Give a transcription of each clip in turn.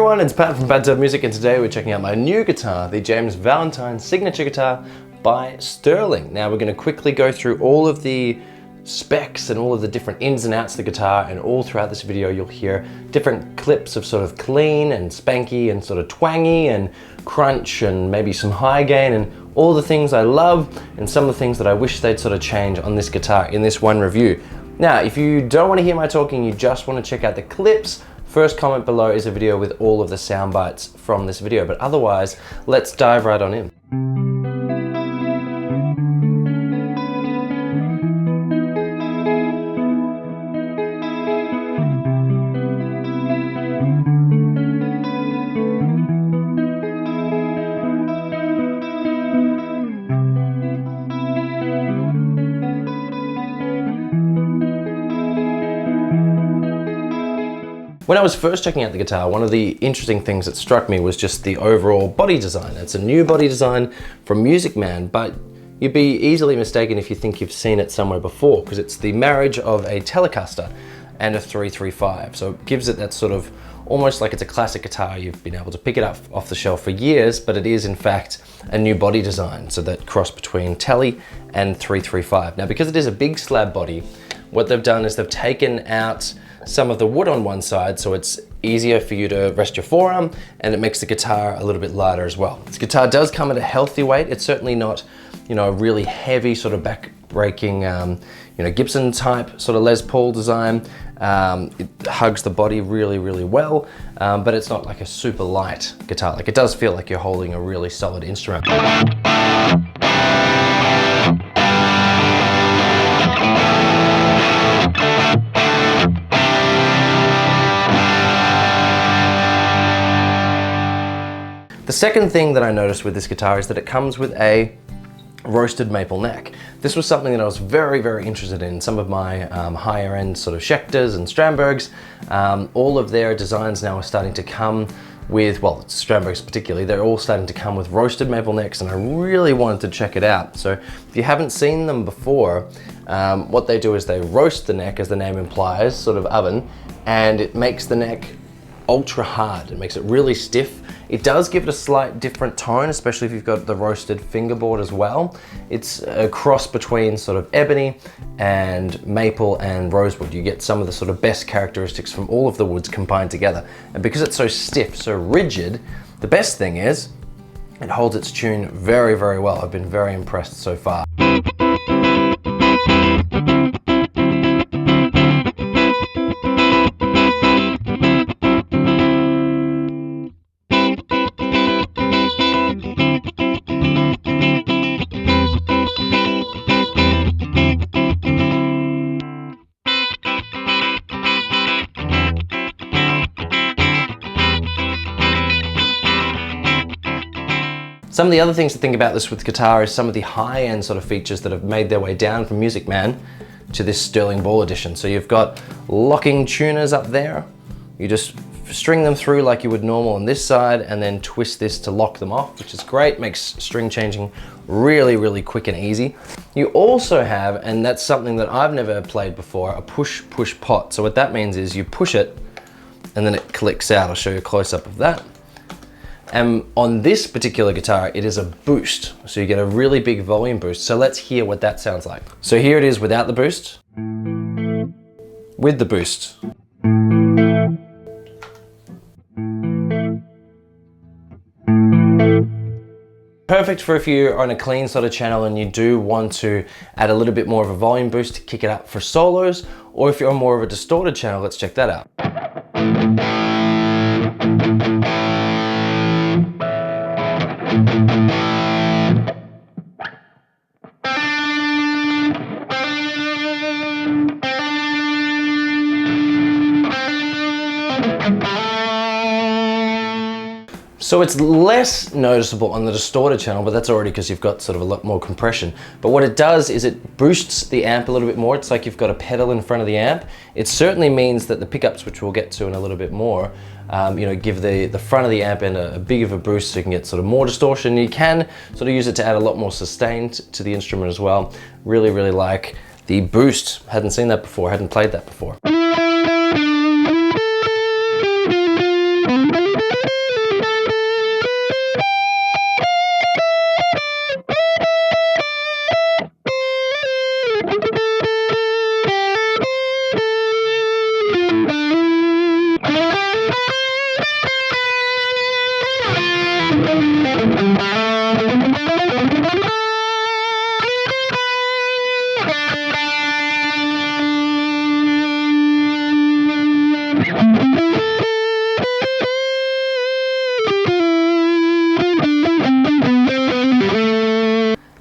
everyone, it's Pat from Bad Dub Music, and today we're checking out my new guitar, the James Valentine signature guitar by Sterling. Now we're going to quickly go through all of the specs and all of the different ins and outs of the guitar, and all throughout this video you'll hear different clips of sort of clean and spanky and sort of twangy and crunch and maybe some high gain and all the things I love and some of the things that I wish they'd sort of change on this guitar in this one review. Now, if you don't want to hear my talking, you just want to check out the clips, first comment below is a video with all of the sound bites from this video, but otherwise, let's dive right on in. When I was first checking out the guitar, one of the interesting things that struck me was just the overall body design. It's a new body design from Musicman, but you'd be easily mistaken if you think you've seen it somewhere before, because it's the marriage of a Telecaster and a 335. So it gives it that sort of, almost like it's a classic guitar. You've been able to pick it up off the shelf for years, but it is in fact a new body design. So that cross between Tele and 335. Now, because it is a big slab body, what they've done is they've taken out some of the wood on one side, so it's easier for you to rest your forearm, and it makes the guitar a little bit lighter as well. This guitar does come at a healthy weight. It's certainly not, you know, a really heavy sort of back-breaking, Gibson type sort of Les Paul design. It hugs the body really, really well, but it's not like a super light guitar. Like, it does feel like you're holding a really solid instrument. The second thing that I noticed with this guitar is that it comes with a roasted maple neck. This was something that I was very, very interested in. Some of my higher end sort of Schechters and Strandbergs, all of their designs now are starting to come with, well, Strandbergs particularly, they're all starting to come with roasted maple necks, and I really wanted to check it out. So if you haven't seen them before, what they do is they roast the neck, as the name implies, sort of oven, and it makes the neck ultra hard. It makes it really stiff. It does give it a slight different tone, especially if you've got the roasted fingerboard as well. It's a cross between sort of ebony and maple and rosewood. You get some of the sort of best characteristics from all of the woods combined together. And because it's so stiff, so rigid, the best thing is it holds its tune very, very well. I've been very impressed so far. Some of the other things to think about this with guitar is some of the high-end sort of features that have made their way down from Musicman to this Sterling Ball edition. So you've got locking tuners up there. You just string them through like you would normal on this side, and then twist this to lock them off, which is great. Makes string changing really, really quick and easy. You also have, and that's something that I've never played before, a push-push pot. So what that means is you push it and then it clicks out. I'll show you a close-up of that. And on this particular guitar, it is a boost. So you get a really big volume boost. So let's hear what that sounds like. So here it is without the boost, with the boost. Perfect for if you're on a clean sort of channel and you do want to add a little bit more of a volume boost to kick it up for solos, or if you're on more of a distorted channel, let's check that out. So it's less noticeable on the distorted channel, but that's already because you've got sort of a lot more compression. But what it does is it boosts the amp a little bit more. It's like you've got a pedal in front of the amp. It certainly means that the pickups, which we'll get to in a little bit more, give the front of the amp end a big of a boost, so you can get sort of more distortion. You can sort of use it to add a lot more sustain to the instrument as well. Really, really like the boost. Hadn't seen that before, hadn't played that before.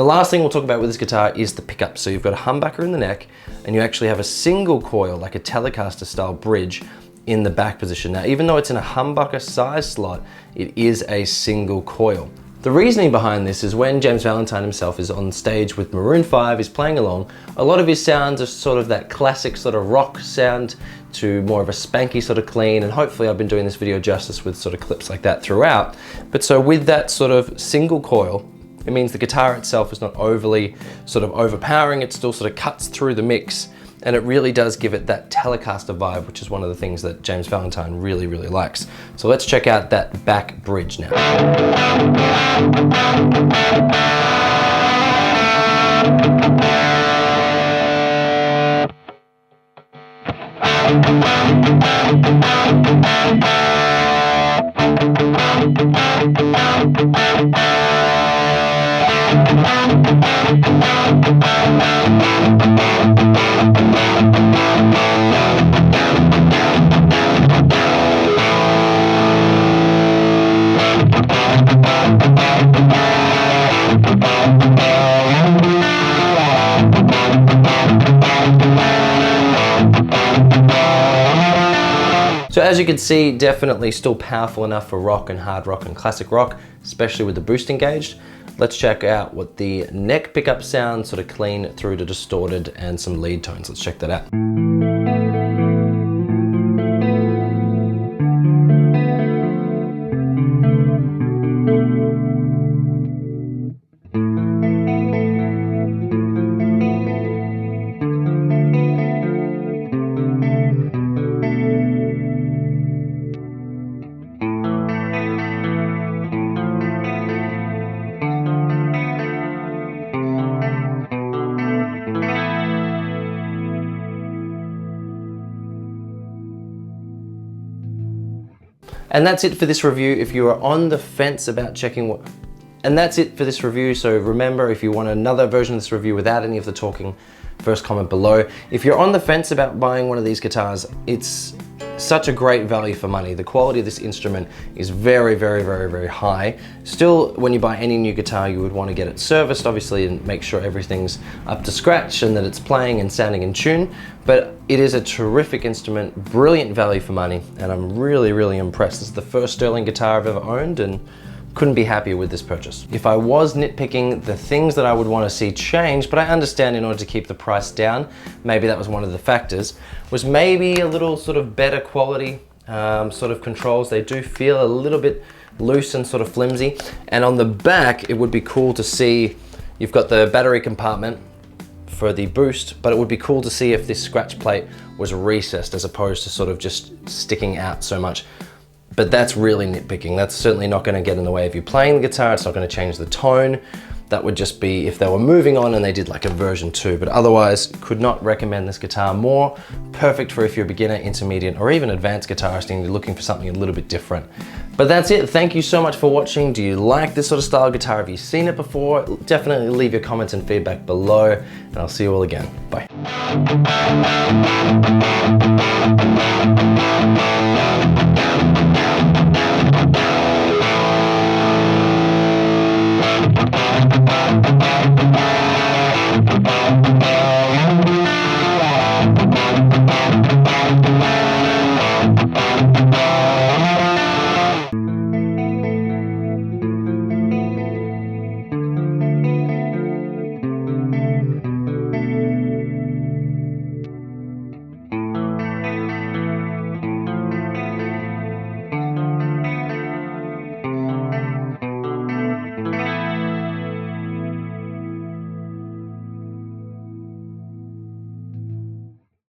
And the last thing we'll talk about with this guitar is the pickup. So you've got a humbucker in the neck, and you actually have a single coil, like a Telecaster style bridge, in the back position. Now, even though it's in a humbucker size slot, it is a single coil. The reasoning behind this is when James Valentine himself is on stage with Maroon 5, he's playing along, a lot of his sounds are sort of that classic sort of rock sound to more of a spanky sort of clean, and hopefully I've been doing this video justice with sort of clips like that throughout. But so with that sort of single coil, it means the guitar itself is not overly sort of overpowering, it still sort of cuts through the mix, and it really does give it that Telecaster vibe, which is one of the things that James Valentine really, really likes. So let's check out that back bridge now. So as you can see, definitely still powerful enough for rock and hard rock and classic rock, especially with the boost engaged. Let's check out what the neck pickup sounds, sort of clean through to distorted and some lead tones. Let's check that out. And that's it for this review. If you are on the fence about checking what... And that's it for this review. So remember, if you want another version of this review without any of the talking, first comment below. If you're on the fence about buying one of these guitars, it's such a great value for money. The quality of this instrument is very, very, very, very high. Still, when you buy any new guitar, you would want to get it serviced, obviously, and make sure everything's up to scratch and that it's playing and sounding in tune. But it is a terrific instrument, brilliant value for money, and I'm really, really impressed. This is the first Sterling guitar I've ever owned, and couldn't be happier with this purchase. If I was nitpicking the things that I would want to see change, but I understand in order to keep the price down, maybe that was one of the factors, was maybe a little sort of better quality sort of controls. They do feel a little bit loose and sort of flimsy. And on the back, it would be cool to see, you've got the battery compartment for the boost, but it would be cool to see if this scratch plate was recessed as opposed to sort of just sticking out so much. But that's really nitpicking. That's certainly not going to get in the way of you playing the guitar. It's not going to change the tone. That would just be if they were moving on and they did like a version 2. But otherwise, could not recommend this guitar more. Perfect for if you're a beginner, intermediate, or even advanced guitarist and you're looking for something a little bit different. But that's it. Thank you so much for watching. Do you like this sort of style guitar? Have you seen it before? Definitely leave your comments and feedback below, and I'll see you all again. Bye.